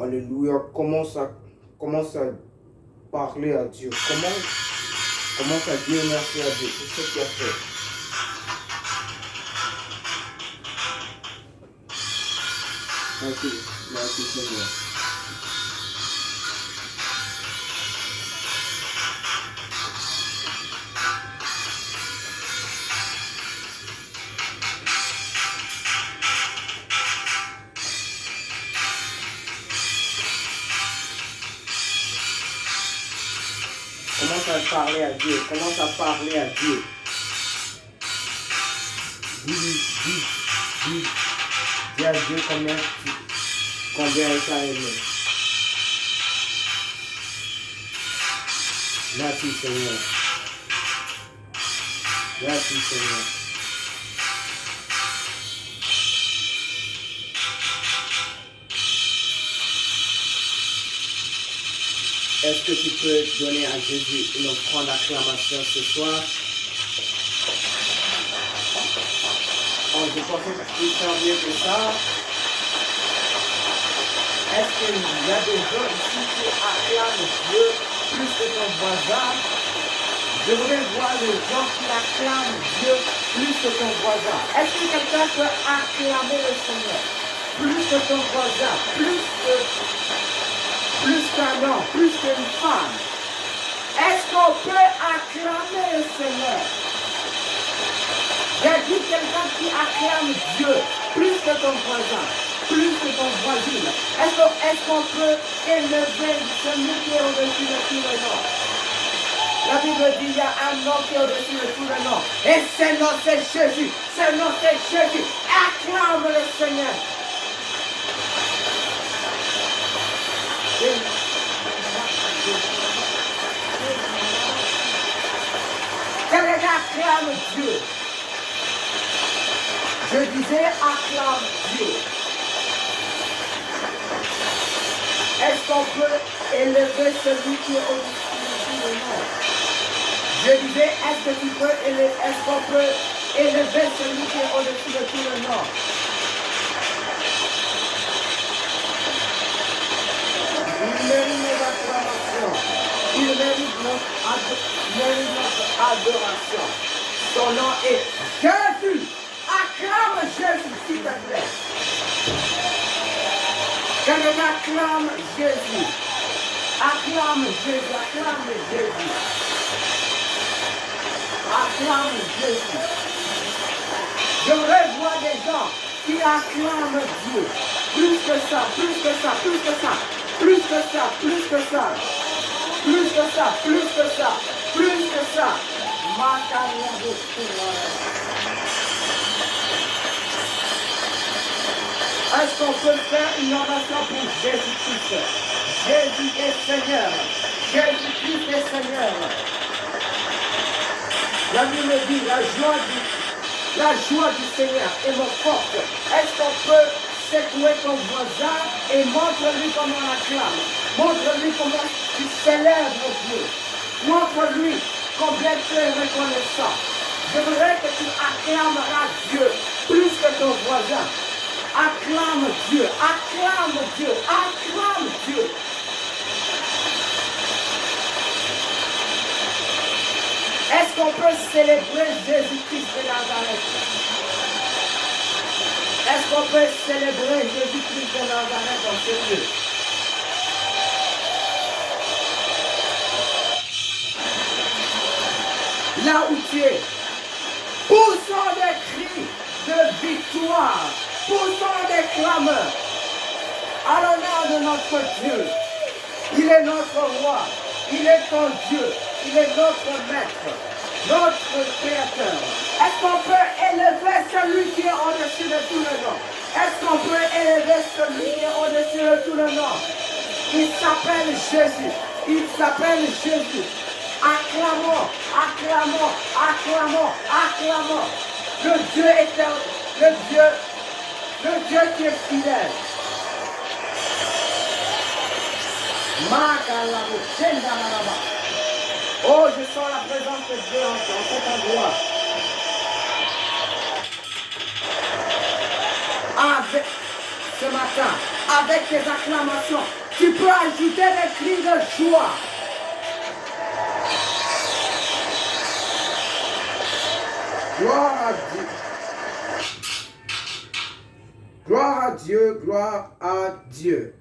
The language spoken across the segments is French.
Alléluia. Commence à parler à Dieu. Commence à dire merci à Dieu pour ce qu'il a fait. Merci Seigneur. Commence à parler à Dieu. Commence à parler à Dieu. Dis à Dieu combien il t'a aimé. Merci Seigneur. Merci Seigneur. Est-ce que tu peux donner à Jésus une offrande d'acclamation ce soir? Oh, je pensais que tu faire mieux que ça. Est-ce qu'il y a des gens ici qui acclament Dieu plus que ton voisin? Je voudrais voir les gens qui acclament Dieu plus que ton voisin. Est-ce que quelqu'un peut acclamer le Seigneur plus que ton voisin, plus qu'un homme, plus qu'une femme? Est-ce qu'on peut acclamer le Seigneur? J'ai dit quelqu'un qui acclame Dieu plus que ton voisin, plus que ton voisine. Est-ce qu'on peut élever celui qui est au-dessus de tous les noms? La Bible dit qu'il y a un nom qui est au-dessus de tous les noms. Et ce nom c'est Jésus. Ce nom c'est Jésus. Acclame le Seigneur. Quelqu'un acclame Dieu. Je disais acclame Dieu. Est-ce qu'on peut élever celui qui est au-dessus de tous les noms? Je disais, est-ce qu'on peut élever celui qui est au-dessus de tous les noms? Il mérite nos acclamations. Il mérite notre adoration. Son nom est Jésus. Acclame Jésus, s'il te plaît. Quelqu'un acclame Jésus. Acclame Jésus. Acclame Jésus. Acclame Jésus. Je voudrais voir des gens qui acclament Dieu. Plus que ça, plus que ça, plus que ça. Plus que ça, plus que ça. Plus que ça, plus que ça. Plus que ça. Est-ce qu'on peut faire une ovation pour Jésus-Christ? Jésus est Seigneur. Jésus-Christ est Seigneur. La Bible dit, la joie du Seigneur est mon force. Est-ce qu'on peut secouer ton voisin et montre-lui comment on acclame? Montre-lui comment tu célèbres Dieu. Montre-lui combien tu es reconnaissant. Je voudrais que tu acclameras Dieu plus que ton voisin. Acclame Dieu, acclame Dieu, acclame Dieu. Est-ce qu'on peut célébrer Jésus-Christ de Nazareth? Est-ce qu'on peut célébrer Jésus-Christ de Nazareth en ce lieu? Là où tu es, poussons des cris de victoire. Poussons des clameurs à l'honneur de notre Dieu. Il est notre roi, il est ton Dieu, il est notre maître, notre créateur. Est-ce qu'on peut élever celui qui est au-dessus de tous les noms? Est-ce qu'on peut élever celui qui est au-dessus de tous les noms? Il s'appelle Jésus, il s'appelle Jésus. Acclamons, acclamons, acclamons, acclamons. Le Dieu éternel, le Dieu qui est fidèle. Oh, je sens la présence de Dieu en cet endroit. Ce matin, avec tes acclamations. Tu peux ajouter des cris de joie. Gloire à Dieu. Gloire à Dieu, gloire à Dieu.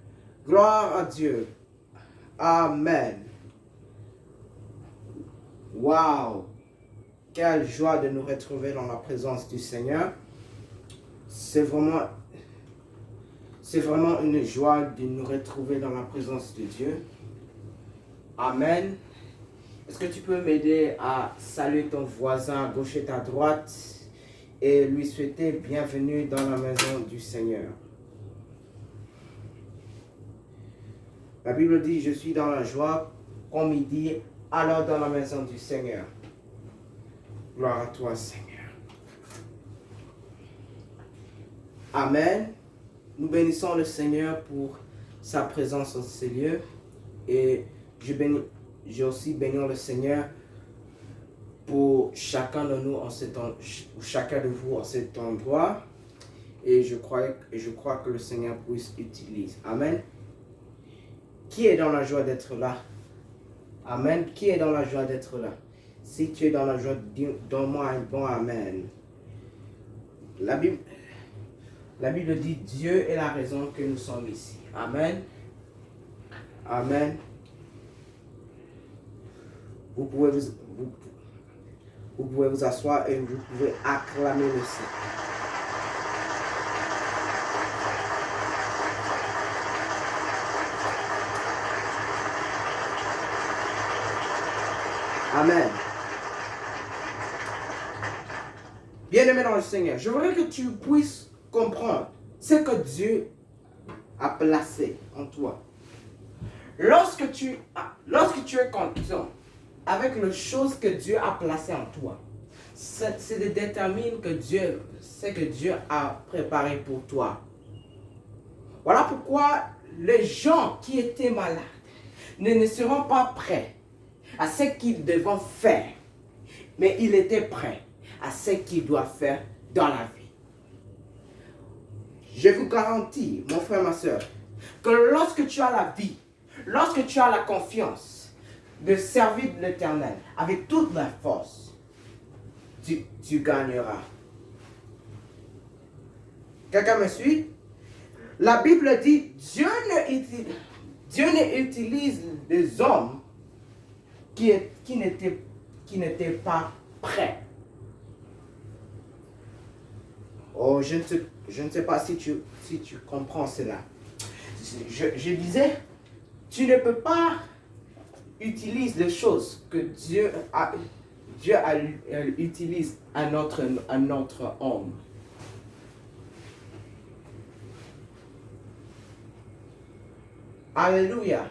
Gloire à Dieu. Amen. Wow. Quelle joie de nous retrouver dans la présence du Seigneur. C'est vraiment une joie de nous retrouver dans la présence de Dieu. Amen. Est-ce que tu peux m'aider à saluer ton voisin à gauche et à droite et lui souhaiter bienvenue dans la maison du Seigneur? La Bible dit, je suis dans la joie, comme il dit, alors dans la maison du Seigneur. Gloire à toi, Seigneur. Amen. Nous bénissons le Seigneur pour sa présence en ces lieux. Et j'ai aussi béni le Seigneur pour chacun de nous, chacun de vous en cet endroit. Et je crois que le Seigneur puisse utiliser. Amen. Qui est dans la joie d'être là? Amen. Qui est dans la joie d'être là? Si tu es dans la joie, donne-moi un bon Amen. La Bible dit Dieu est la raison que nous sommes ici. Amen. Amen. Vous pouvez vous asseoir et vous pouvez acclamer le Seigneur. Amen. Bien-aimé dans le Seigneur, je voudrais que tu puisses comprendre ce que Dieu a placé en toi. Lorsque tu es content avec les choses que Dieu a placées en toi, c'est de déterminer ce que Dieu a préparé pour toi. Voilà pourquoi les gens qui étaient malades ne seront pas prêts à ce qu'ils devront faire, mais ils étaient prêts à ce qu'ils doivent faire dans la vie. Je vous garantis, mon frère, ma soeur, que lorsque tu as la vie, lorsque tu as la confiance de servir l'Éternel avec toute la force, tu gagneras. Quelqu'un me suit? La Bible dit, Dieu ne utilise des hommes qui n'étaient pas prêts. Oh, je ne sais pas si tu comprends cela. Je disais, tu ne peux pas utiliser des choses que Dieu utilise à notre homme. Alléluia.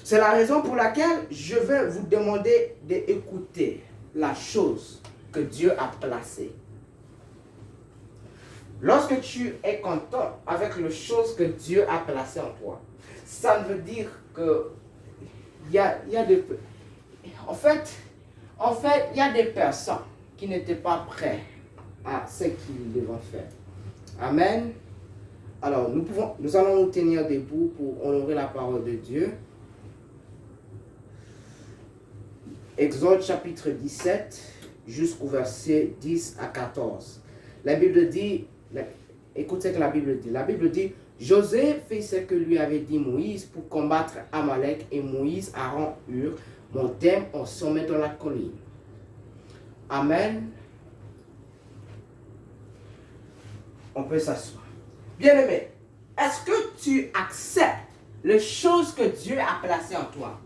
C'est la raison pour laquelle je vais vous demander d'écouter la chose que Dieu a placée. Lorsque tu es content avec les choses que Dieu a placées en toi, ça veut dire que en fait, il y a des personnes qui n'étaient pas prêtes à ce qu'ils devaient faire. Amen. Alors, nous allons nous tenir debout pour honorer la parole de Dieu. Exode chapitre 17 jusqu'au verset 10 à 14. La Bible dit, écoutez ce que la Bible dit. La Bible dit, José fit ce que lui avait dit Moïse pour combattre Amalek, et Moïse, Aaron, Hur, montèrent au sommet de la colline. Amen. On peut s'asseoir. Bien-aimé, est-ce que tu acceptes les choses que Dieu a placées en toi?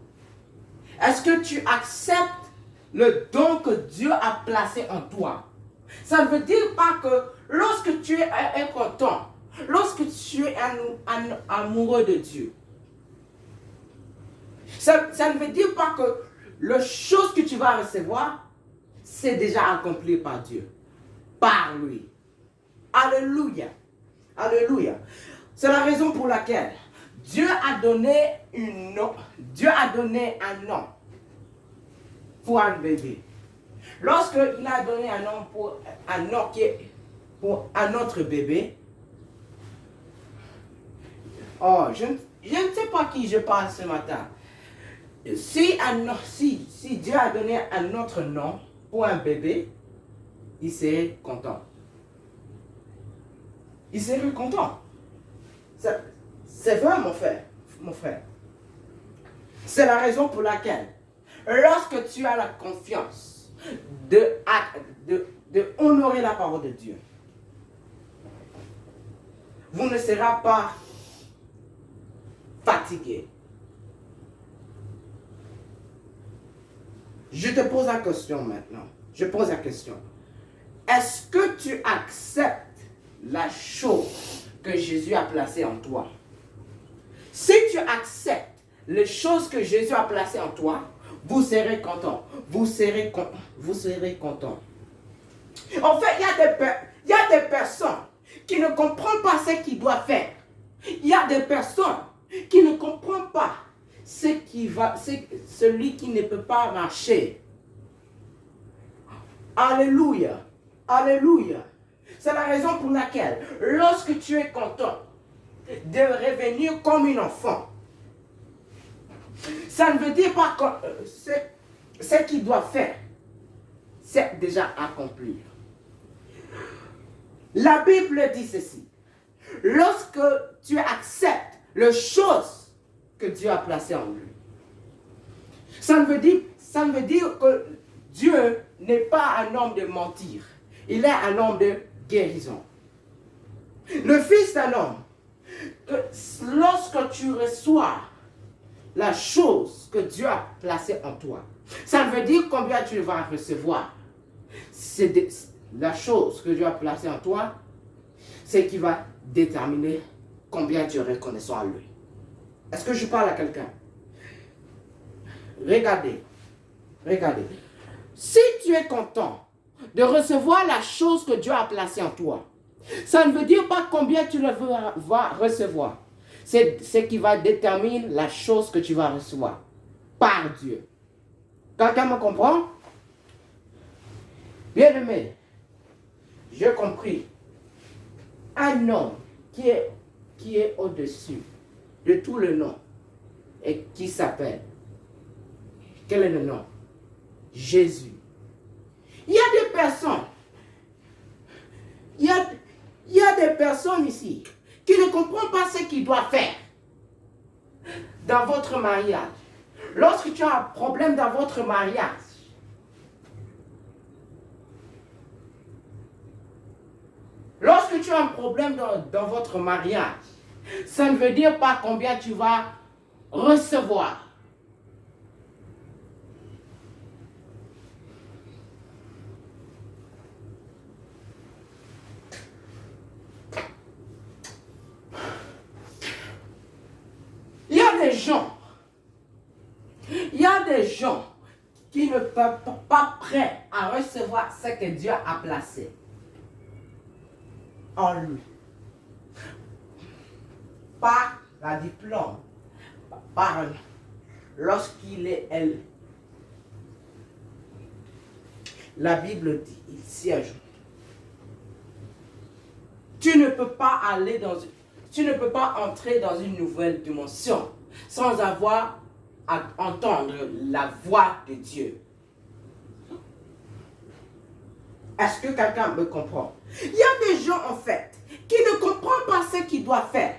Est-ce que tu acceptes le don que Dieu a placé en toi? Ça ne veut dire pas que lorsque tu es content, lorsque tu es amoureux de Dieu, ça ne veut dire pas que les choses que tu vas recevoir, c'est déjà accompli par Dieu, par lui. Alléluia. Alléluia. C'est la raison pour laquelle Dieu a donné un nom pour un bébé. Lorsqu'il a donné un nom pour un autre bébé, Oh, je ne sais pas qui je parle ce matin. Si Dieu a donné un autre nom pour un bébé, il serait content. Il serait content. C'est vrai, mon frère. C'est la raison pour laquelle, lorsque tu as la confiance de honorer la parole de Dieu, vous ne serez pas fatigué. Je te pose la question maintenant. Je pose la question. Est-ce que tu acceptes la chose que Jésus a placée en toi? Si tu acceptes les choses que Jésus a placées en toi, vous serez content. Vous serez content. En fait, il y a des personnes qui ne comprennent pas ce qu'ils doivent faire. Il y a des personnes qui ne comprennent pas celui qui ne peut pas marcher. Alléluia. Alléluia. C'est la raison pour laquelle, lorsque tu es content de revenir comme un enfant, ça ne veut dire pas que ce qu'il doit faire, c'est déjà accompli. La Bible dit ceci. Lorsque tu acceptes les choses que Dieu a placées en lui, ça ne veut dire que Dieu n'est pas un homme de mentir. Il est un homme de guérison. Le Fils d'un homme, lorsque tu reçois la chose que Dieu a placée en toi, ça veut dire combien tu vas recevoir. La chose que Dieu a placée en toi, c'est qui va déterminer combien tu es reconnaissant à lui. Est-ce que je parle à quelqu'un? Regardez. Si tu es content de recevoir la chose que Dieu a placée en toi, ça ne veut dire pas combien tu le vas recevoir. C'est ce qui va déterminer la chose que tu vas recevoir par Dieu. Quelqu'un me comprend? Bien-aimé, j'ai compris. Un homme qui est au-dessus de tout le nom et qui s'appelle. Quel est le nom? Jésus. Il y a des personnes. Il y a des personnes ici qui ne comprennent pas ce qu'ils doivent faire dans votre mariage. Lorsque tu as un problème dans votre mariage, lorsque tu as un problème dans votre mariage, ça ne veut dire pas combien tu vas recevoir. Il y a des gens qui ne peuvent pas prêts à recevoir ce que Dieu a placé en lui. Par la diplôme, par lorsqu'il est elle. La Bible dit, il s'y ajoute. Tu ne peux pas entrer dans une nouvelle dimension sans avoir à entendre la voix de Dieu. Est-ce que quelqu'un me comprend? Il y a des gens en fait qui ne comprennent pas ce qu'ils doivent faire.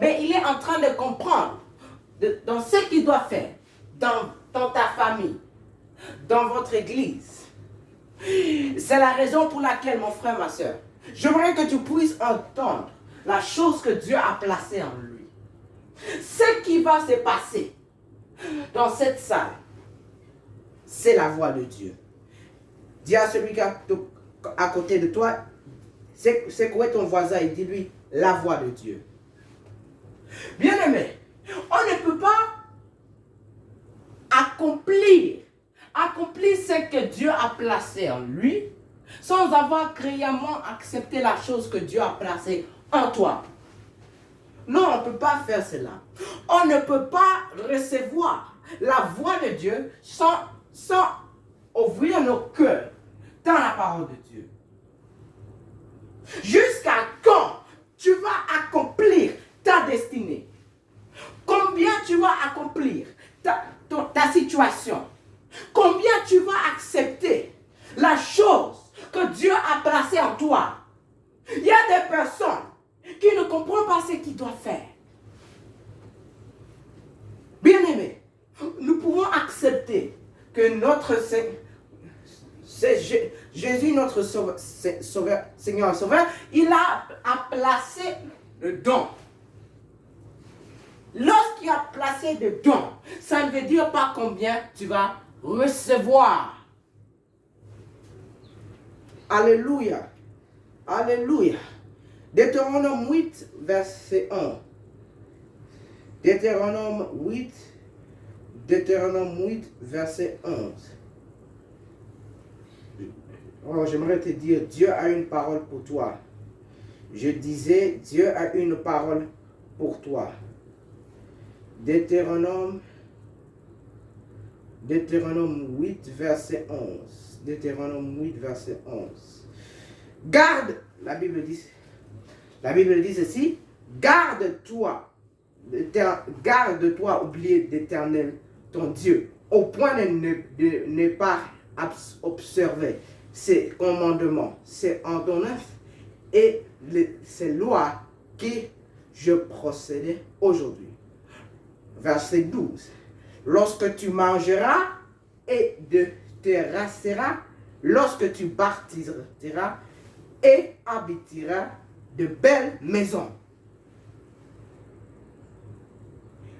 Mais il est en train de comprendre dans ce qu'il doit faire, dans ta famille, dans votre église. C'est la raison pour laquelle, mon frère, ma soeur, j'aimerais que tu puisses entendre la chose que Dieu a placée en lui. Ce qui va se passer dans cette salle, c'est la voix de Dieu. Dis à celui qui est à côté de toi, c'est quoi ton voisin, et dis-lui la voix de Dieu. Bien-aimé, on ne peut pas accomplir ce que Dieu a placé en lui sans avoir réellement accepté la chose que Dieu a placée en toi. Non, on ne peut pas faire cela. On ne peut pas recevoir la voix de Dieu sans ouvrir nos cœurs dans la parole de Dieu. Jusqu'à quand tu vas accomplir ta destinée comprend pas ce qu'il doit faire. Bien-aimé, nous pouvons accepter que notre Jésus, notre Seigneur et Sauveur, il a placé le don. Lorsqu'il a placé le don, ça ne veut dire pas combien tu vas recevoir. Alléluia. Alléluia. Deutéronome 8, verset 1. Deutéronome 8, verset 11. Oh, j'aimerais te dire, Dieu a une parole pour toi. Je disais, Dieu a une parole pour toi. Deutéronome 8, verset 11. Deutéronome 8, verset 11. Garde, la Bible dit ceci, garde-toi, oubliez d'Éternel, ton Dieu, au point de ne pas observer ses commandements, ses ordonnances et ces lois que je procédais aujourd'hui. Verset 12. Lorsque tu mangeras et te rasseras, lorsque tu bâtiras et habiteras de belles maisons.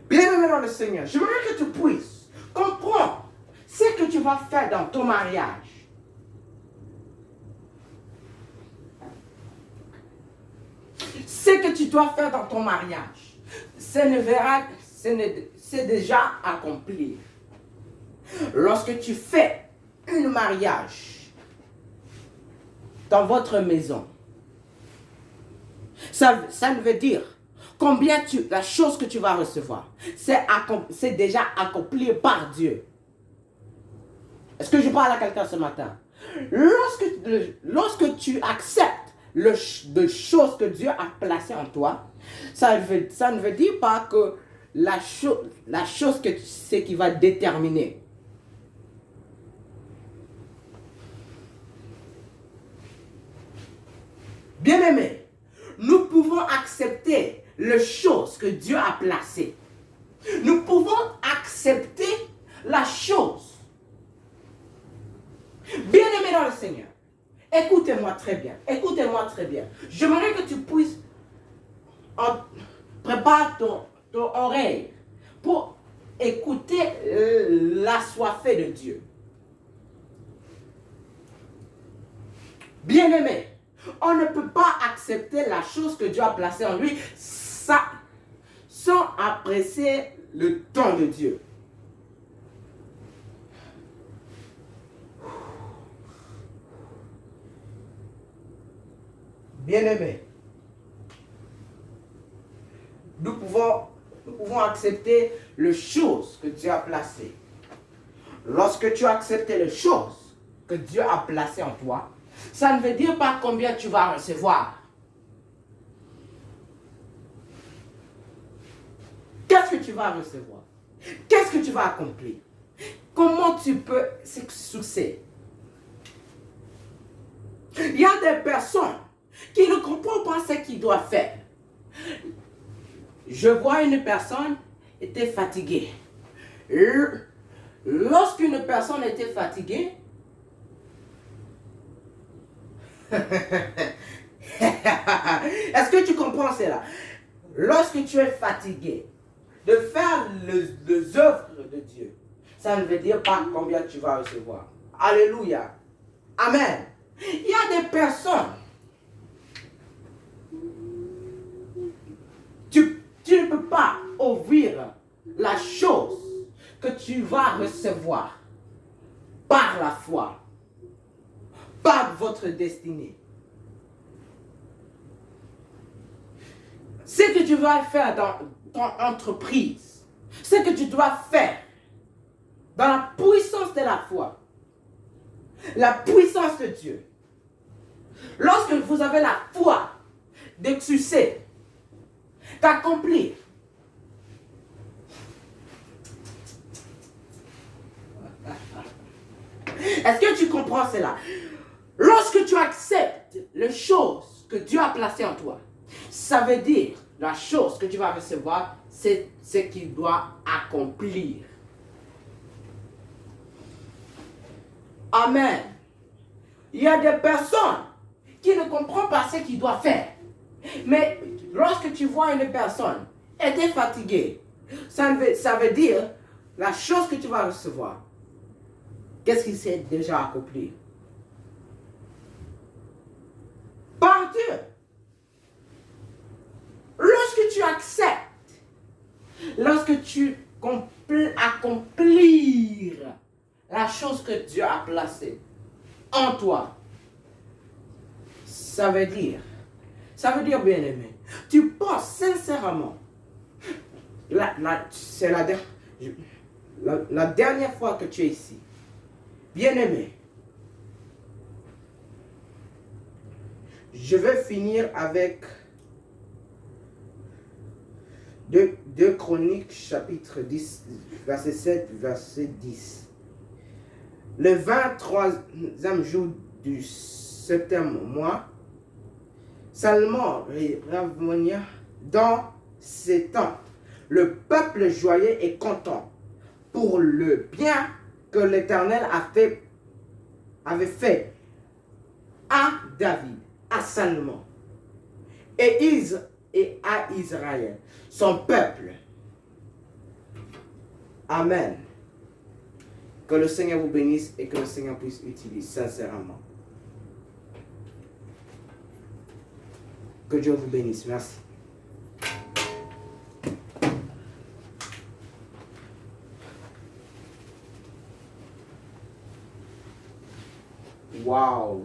Bien-aimé dans le Seigneur, j'aimerais que tu puisses comprendre ce que tu vas faire dans ton mariage. Ce que tu dois faire dans ton mariage, c'est déjà accompli. Lorsque tu fais un mariage dans votre maison, ça ne veut dire combien la chose que tu vas recevoir, c'est déjà accompli par Dieu. Est-ce que je parle à quelqu'un ce matin? Lorsque tu acceptes les choses que Dieu a placées en toi, ça ne veut dire pas que la chose que c'est qui va déterminer. Bien-aimé, nous pouvons accepter les choses que Dieu a placées. Nous pouvons accepter la chose. Bien-aimé dans le Seigneur, écoutez-moi très bien. J'aimerais que tu puisses préparer ton oreille pour écouter l'assoiffé de Dieu. Bien-aimé, on ne peut pas accepter la chose que Dieu a placée en lui sans apprécier le don de Dieu. Bien-aimé, nous pouvons accepter les choses que Dieu a placées. Lorsque tu acceptes les choses que Dieu a placées en toi, ça ne veut dire pas combien tu vas recevoir. Qu'est-ce que tu vas recevoir? Qu'est-ce que tu vas accomplir? Comment tu peux succéder? Il y a des personnes qui ne comprennent pas ce qu'ils doivent faire. Je vois une personne était fatiguée. Lorsqu'une personne était fatiguée, est-ce que tu comprends cela? Lorsque tu es fatigué de faire les œuvres de Dieu, ça ne veut dire pas combien tu vas recevoir. Alléluia. Amen. Il y a des personnes, tu ne peux pas ouvrir la chose que tu vas recevoir par la foi, par votre destinée. Ce que tu vas faire dans ton entreprise, ce que tu dois faire dans la puissance de la foi, la puissance de Dieu. Lorsque vous avez la foi de succès, d'accomplir, est-ce que tu comprends cela? Lorsque tu acceptes les choses que Dieu a placées en toi, Ça veut dire, la chose que tu vas recevoir, c'est ce qu'il doit accomplir. Amen. Il y a des personnes qui ne comprennent pas ce qu'il doit faire. Mais lorsque tu vois une personne être fatiguée, ça veut dire la chose que tu vas recevoir. Qu'est-ce qui s'est déjà accompli? Par Dieu. Lorsque tu acceptes, lorsque tu accomplir la chose que Dieu a placée en toi, ça veut dire, bien aimé, tu penses sincèrement, c'est la dernière fois que tu es ici, bien aimé, je vais finir avec 2 Chroniques, chapitre 10, verset 7, verset 10. Le 23e jour du 7e mois, Salomon revenir dans ces temps. Le peuple joyeux et content pour le bien que l'Éternel avait fait à David, à Salomon et à Israël, son peuple. Amen. Que le Seigneur vous bénisse et que le Seigneur puisse utiliser sincèrement. Que Dieu vous bénisse. Merci. Wow.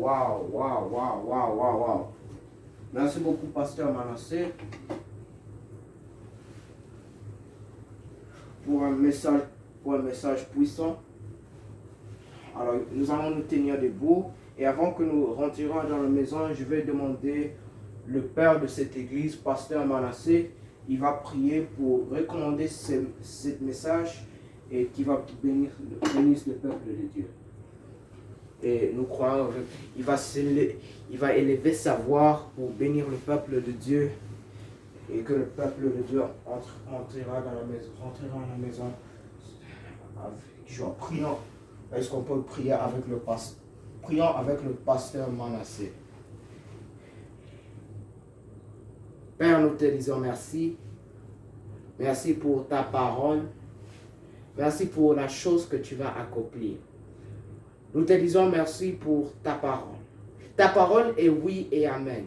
Merci beaucoup, Pasteur Manassé, pour un message puissant. Alors, nous allons nous tenir debout. Et avant que nous rentrions dans la maison, je vais demander le père de cette église, Pasteur Manassé. Il va prier pour recommander ce message et qui va bénir le peuple de Dieu. Et nous croyons qu'il va élever sa voix pour bénir le peuple de Dieu et que le peuple de Dieu rentrera dans la maison avec joie. Prions. Est-ce qu'on peut prier avec le pasteur? Prions avec le pasteur Manassé. Père, nous te disons merci. Merci pour ta parole. Merci pour la chose que tu vas accomplir. Nous te disons merci pour ta parole. Ta parole est oui et amen.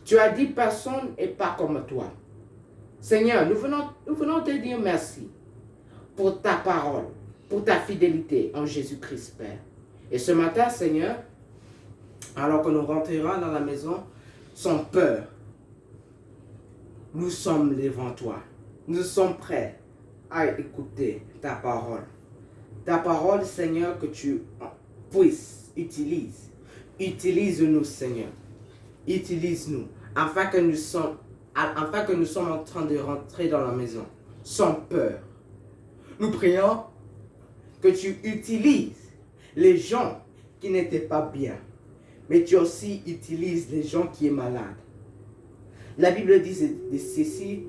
Tu as dit personne n'est pas comme toi. Seigneur, nous venons te dire merci pour ta parole, pour ta fidélité en Jésus-Christ, Père. Et ce matin, Seigneur, alors que nous rentrerons dans la maison, sans peur, nous sommes devant toi. Nous sommes prêts à écouter ta parole. Ta parole, Seigneur, que tu puisses utiliser. Utilise-nous, Seigneur. Utilise-nous, afin que nous sommes en train de rentrer dans la maison, sans peur. Nous prions que tu utilises les gens qui n'étaient pas bien, mais tu aussi utilises les gens qui sont malades. La Bible dit de ceci,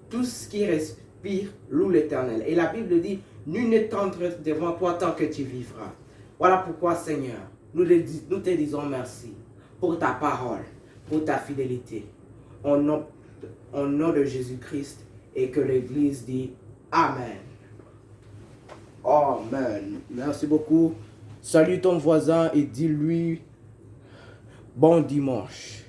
tout ce qui respire loue l'Éternel. Et la Bible dit, nul ne tendre devant toi tant que tu vivras. Voilà pourquoi, Seigneur, nous te disons merci pour ta parole, pour ta fidélité. Au nom de Jésus-Christ, et que l'Église dit Amen. Amen. Merci beaucoup. Salue ton voisin et dis-lui bon dimanche.